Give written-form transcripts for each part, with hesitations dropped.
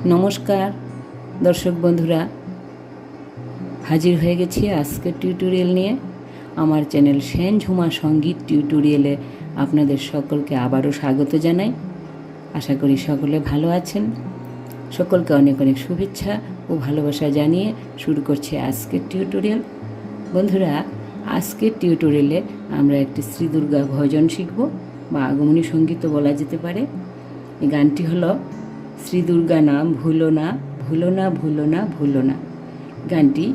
নমস্কার দর্শক বন্ধুরা, হাজির হয়ে গেছি আজকের টিউটোরিয়াল নিয়ে। আমার চ্যানেল সেন ঝুমা সঙ্গীত টিউটোরিয়ালে আপনাদের সকলকে আবারও স্বাগত জানাই। আশা করি সকলে ভালো আছেন। সকলকে অনেক অনেক শুভেচ্ছা ও ভালোবাসা জানিয়ে শুরু করছি আজকের টিউটোরিয়াল। বন্ধুরা, আজকের টিউটোরিয়ালে আমরা একটি শ্রী দুর্গা ভজন শিখব বা আগমনী সঙ্গীতও বলা যেতে পারে। এই গানটি হলো শ্রী দুর্গা নাম ভুলো না, ভুলো না, ভুলো না, ভুলো না। গানটি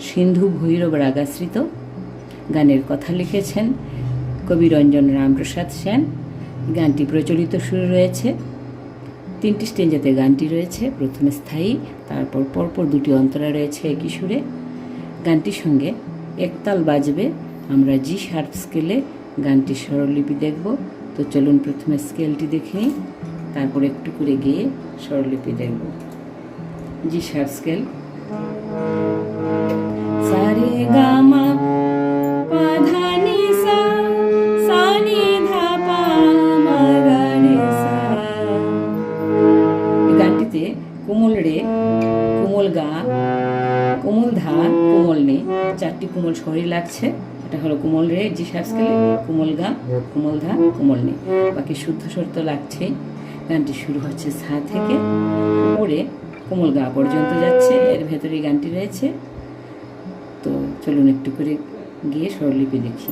সিন্ধু ভৈরব রাগাশ্রিত। গানের কথা লিখেছেন কবিরঞ্জন রামপ্রসাদ সেন। গানটি প্রচলিত সুরে রয়েছে, 3টি স্টেঞ্জাতে গানটি রয়েছে। প্রথমে স্থায়ী, তারপর পরপর 2টি অন্তরা রয়েছে একই সুরে। গানটির সঙ্গে একতাল বাজবে। আমরা জি শার্প স্কেলে গানটির স্বরলিপি দেখব। তো চলুন প্রথমে স্কেলটি দেখে নিই, তারপর একটু করে গিয়ে স্বরলিপি দেখব। জি শার্প স্কেল, সারে গা মা পা ধা নি সা, সা নি ধা পা মা গা রে সা। এই গানটিতে কোমল রে, কোমল গা, কোমল ধা, কোমল নে, 4টি কোমল স্বরই লাগছে। এটা হলো কোমল রে জি শার্প স্কেলে, কোমল গা, কোমল ধা, কোমল নে, বাকি শুদ্ধ স্বর তো লাগছেই। গানটি শুরু হচ্ছে সা থেকে, উপরে কোমল গা পর্যন্ত যাচ্ছে, এর ভেতরে গানটি রয়েছে। তো চলুন একটু করে গিয়ে স্বরলিপি দেখি।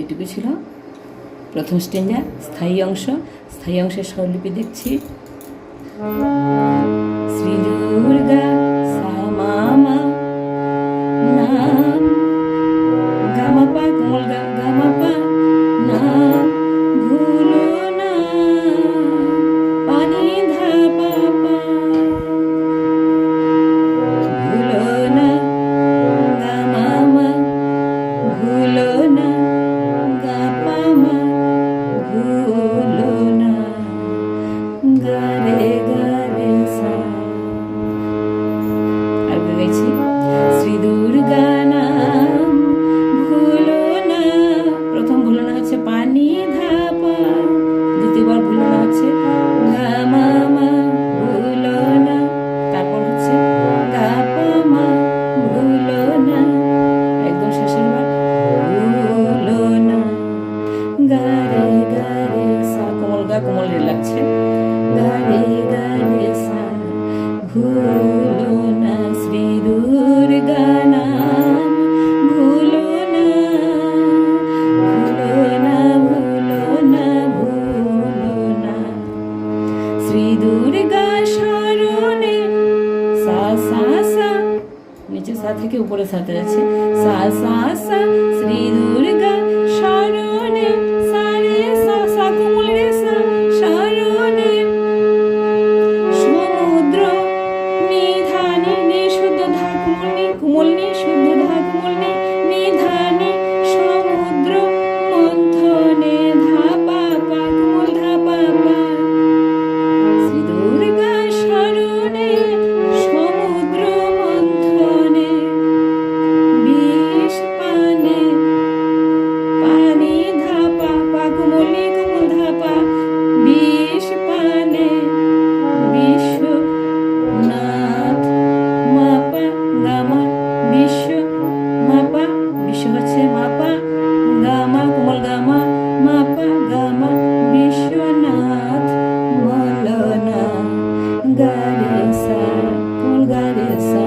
এটুকু ছিল প্রথম স্টেঞ্জা। স্থায়ী অংশ, স্থায়ী অংশের স্বরলিপি দেখছি। শ্রী দুর্গা সা মা মা নাম, গা মা পা, কোমল গা, গা মা পা, নাম ভুলো না, পা নি ধা পা পা, ভুলো না, গা মা মা, ভুলো না, গা পা মা, ভুলো না, গা সা শ্রী দুর্গা শরণে সা রে সা সা কোমল রে সা শরণে সমুদ্র নিধানে নি শুদ্ধ ধা কোমল নি শুদ্ধ ধা কোমল নি নিধানে সমুদ্র মন্থনে ধা পা পা কোমল ধা পা পা শ্রী দুর্গা শরণে সমুদ্র মন্থনে বিষ পানে পানি ধা পা পা কোমল ধা পা বিষ পানে বিশ্বনাথ মাপা গামা বিশ্ব মাপা বিশ্ব হচ্ছে মাপা গামা কোমল গামা মাপা গামা বিশ্বনাথ মলনা গারে সা কোমল গারে সা।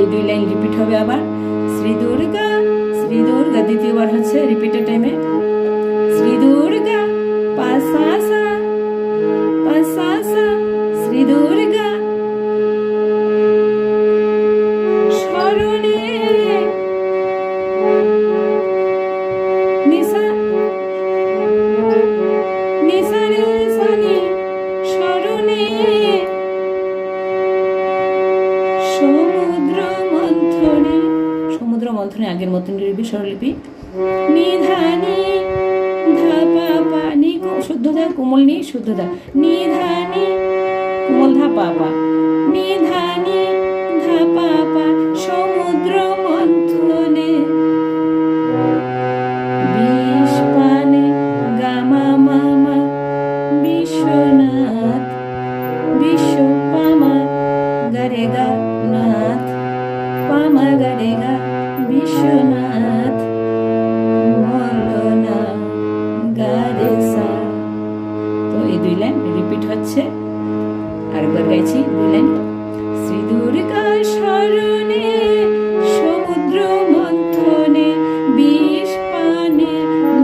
এই দুই লাইন রিপিট হবে আবার। শ্রী দুর্গা দ্বিতীয়বার হচ্ছে রিপিটের টাইমে। শ্রী দুর্গা পা সা সা শ্রী দুর্গা শরণে নিসা নিসা রে সা নি শরণে সমুদ্র মন্থনে আগের মতন লিপি স্বরলিপি নিধানি ধা পা পা নি শুদ্ধ ধা কোমল নি শুদ্ধ ধা নিধানি কোমল ধা পা পা নিধানি ধা পা পা সমুদ্র মন্থনে বিষ পানে গামা মামা বিশ্বনাথ বিশ্ব পামা গারে গা নাথ পামা গারে গা বিশ্বনাথ মলনা গারে সা। তো এই দুই লাইন রিপিট হচ্ছে, আরেকবার গাইছি দুই লাইন। শ্রী দুর্গা শরণে সমুদ্র মন্থনে বিষ পানে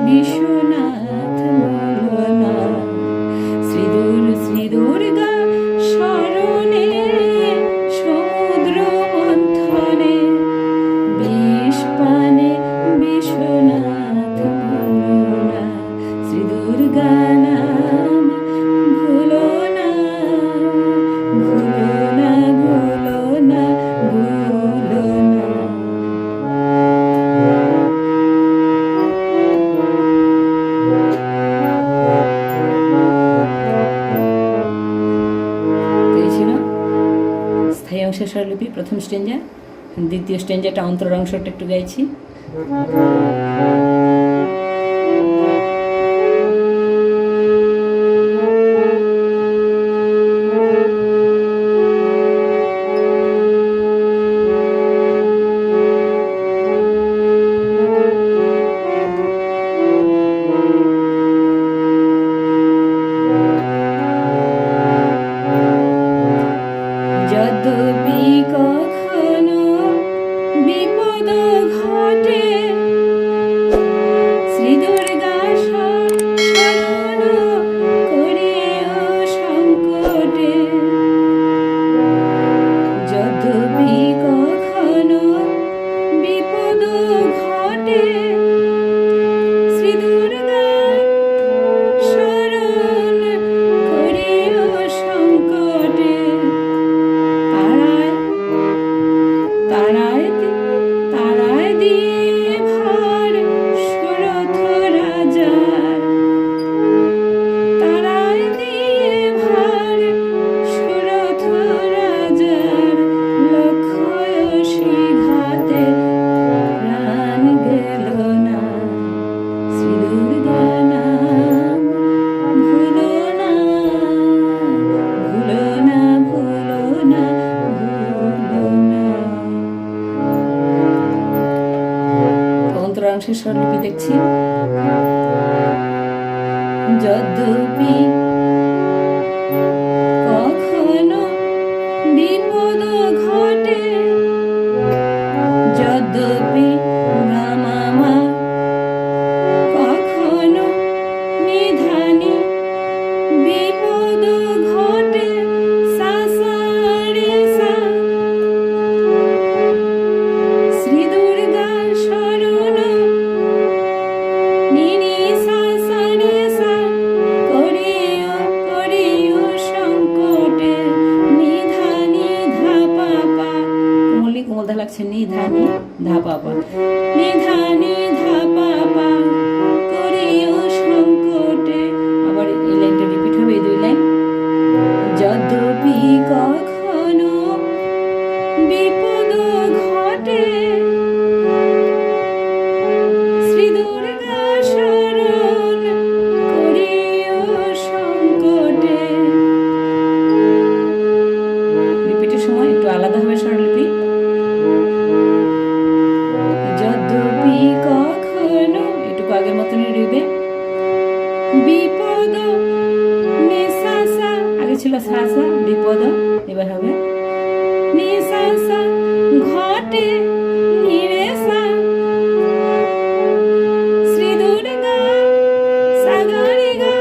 বিশ্বনাথ মলনা শ্রী দুর্গা শরণে সমুদ্র মন্থনে বিষ পানে বিশ্বনাথ মলনা শ্রী দুর্গা নাম ভুলো না ভুলো না ভুলো না ভুলো না। তো এই ছিল স্থায়ী অংশের স্বরলিপি প্রথম স্টেঞ্জা। দ্বিতীয় স্টেঞ্জাটা অন্তর অংশটা একটু গাইছি। যদ্যপি কখনো বিপদ ঘটে শ্রী দুর্গা শরণ করিও সংকটে। যদ্যপি কখনো বিপদ ঘটে শ্রী দুর্গা শরণ করিও সংকটে। তারায় দিয়ে ভর সুরথ রাজার তারায় দিয়ে ভর সুরথ রাজার লক্ষ্যয়সী ঘাতে প্রাণ গেল না শ্রী দুর্গা নাম ভুলো না ভুলো না ভুলো না ভুলো না। অন্তরাংশের স্বরলিপি দেখছি। যদ্যপি কখনো বিপদ ঘটে যদ্যপি গামামা কখনো নিধানি বিপদ ঘটে সা সা রে সা কোমল ধা লাগছে নি ধা নি ধা পা পা, নি ধা নি ধা পা পা করিও সংকটে। আবার এই লাইনটা রিপিট হবে, এই দুই লাইন। যদ্যপি কখনো বিপদ ঘটে শ্রী দুর্গা শরণ করিও সংকটে। রিপিটের সময় একটু আলাদা হবে স্বরলিপি। যদ্যপি কখনো এটুকু আগের মতনই রইবে। বিপদ নিশাসা, আগে ছিল সাসা, বিপদ এবার হবে নিশাসা ঘটে নিরেসা শ্রী দুর্গা সাগরিগা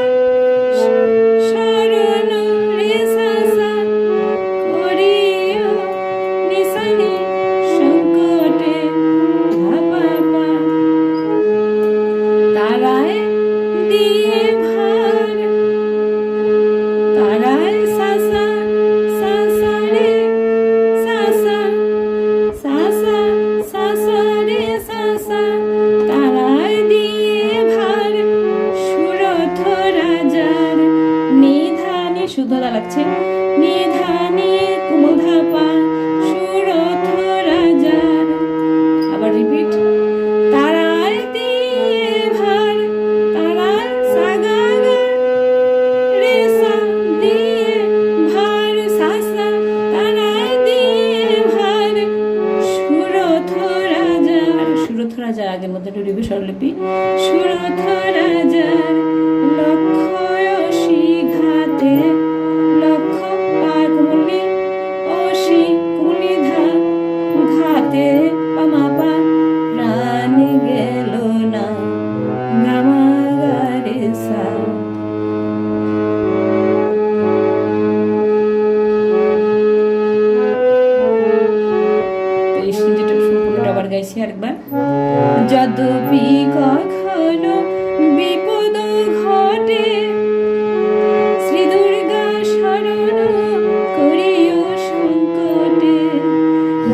শরণ রেসাসা করিও নিশানি সংকটে ধাপা পা। তারায় দিয়ে ভার তারায় সাসা সাসা রে সাসা সাসা সাসা রে সাসা তারায় দিয়ে ভার সুরথ রাজার নিধানে শুদ্ধ লাগছে নিধানে কোমল ধাপা সুরথ রাজার। আবার রিপিট। তারায় দিয়ে ভার তারায় সাগা রে সা দিয়ে ভার সাসা তারায় দিয়ে ভার সুরথ রাজার। সুরথ রাজার আগের মধ্যে একটু রিপিট স্বরলিপি। সুরথ রাজার লক্ষ্য ঘাতে লক্ষ্য পায় কোমলি অসি কোমলি ধা ঘাতে পামা পা প্রাণ গেল না গামা গারে সা। তো এই যেটা সম্পূর্ণটা আবার গাইছি আরেকবার। যদ্যপি কখনো বিপদ ঘটে শ্রী দুর্গা শরণ করিও সংকটে।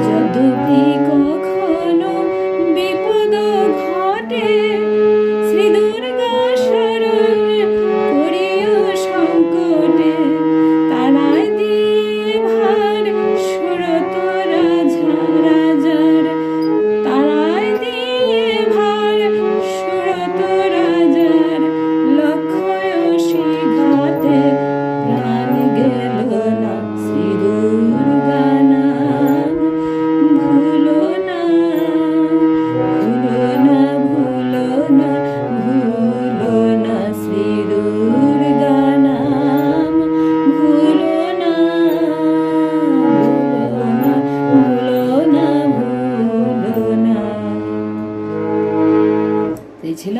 যদ্যপি কখনো বিপদ ঘটে শ্রী দুর্গা শরণ করিও সংকটে তারায় দিয়ে ভার সুরত রাজার তারায় দিয়ে ভার সুরত রাজার লক্ষ্য ঘাতে প্রাণ গেল না শ্রী দুর্গা নাম ভুলো না ভুলো না ভুলো না ভুলো না শ্রী দুর্গা নাম ভুলো না ভুলো না ভুলো না। এই ছিল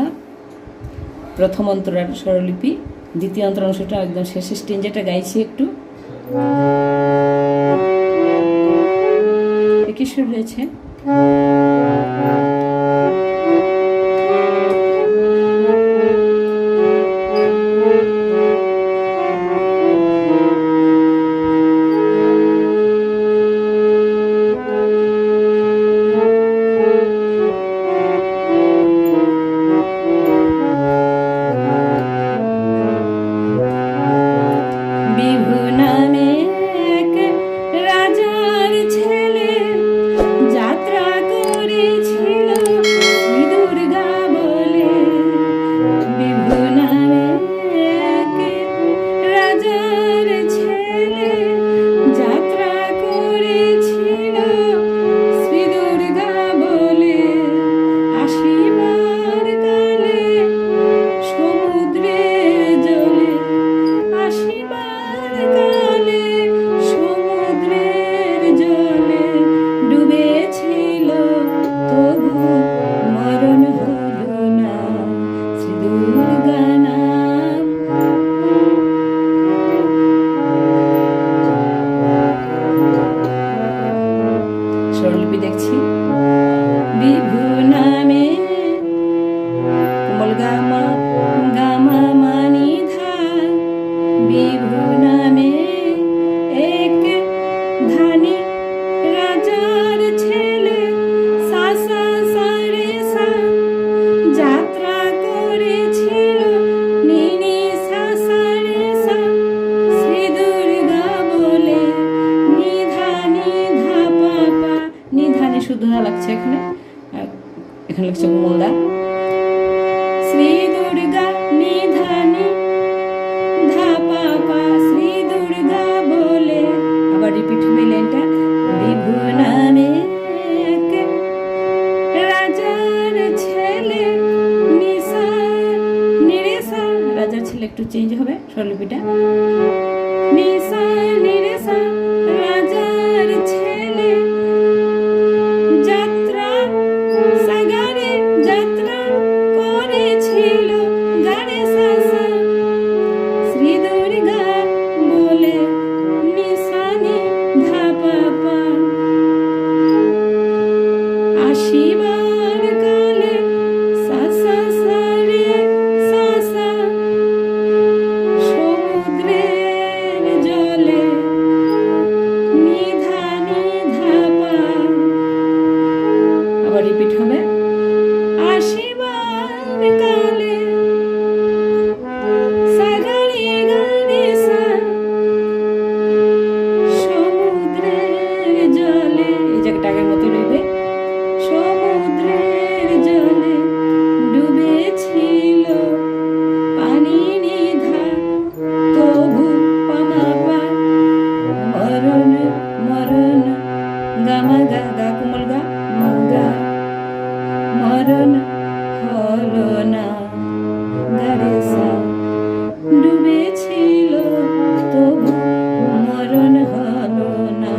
প্রথম অন্তরার স্বরলিপি। দ্বিতীয় অন্তর অংশটা একদম শেষের স্টেঞ্জেটা গাইছি একটু। একই সুর রয়েছে। বিভু নামে এক রাজার ছেলে যাত্রা করেছিল শ্রী দুর্গা বলে। বিভু নামে এক রাজার ছেলে যাত্রা করেছিল শ্রী দুর্গা বলে। আসিবার কালে সমুদ্রের জলে আসিবার কালে সমুদ্রের জলে ডুবেছিল তবু মরণ হলো না শ্রী দুর্গা নাম। স্বরলিপি দেখছি। বিভু নামে কোমল গামা গামা মানি ধা বিভু নামে এক ধানী রাজার ছেলে শুদ্ধ ধা লাগছে এখানে, আর এখানে লাগছে কোমল দা। শ্রী দুর্গা নিধানি ধা পা পা, শ্রী দুর্গা বলে, আবার রিপিট হবে লাইনটা। বিভু নামে এক রাজার ছেলে, নিসা নিরেসা, রাজার ছেলে একটু চেঞ্জ হবে স্বরলিপিটা, নিসা নিরেসা, রাজার ছেলে, যাত্রা সাগারে যাত্রা করেছিল, গারে সাসা, শ্রী দুর্গা বলে, নিশানি ধা পা পা, আসিবার কালে সাসা সারে সাসা, সমুদ্রের জলে নিধা নিধা পা, আবার রিপিট হবে। আসিবার কালে সাগারে গারে সা, সমুদ্রের জলে, এই জায়গাটা আগের মতো রইবে। সমুদ্রের জলে ডুবেছিল পানি নিধা, তবু পামাপা, মরণ মরণ, গামা গা গা কোমল গা মগা, মরণ হলো না, গারে সা, ডুবেছিল তবু মরণ হলো না।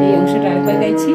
এই অংশটা আরেকবার গাইছি।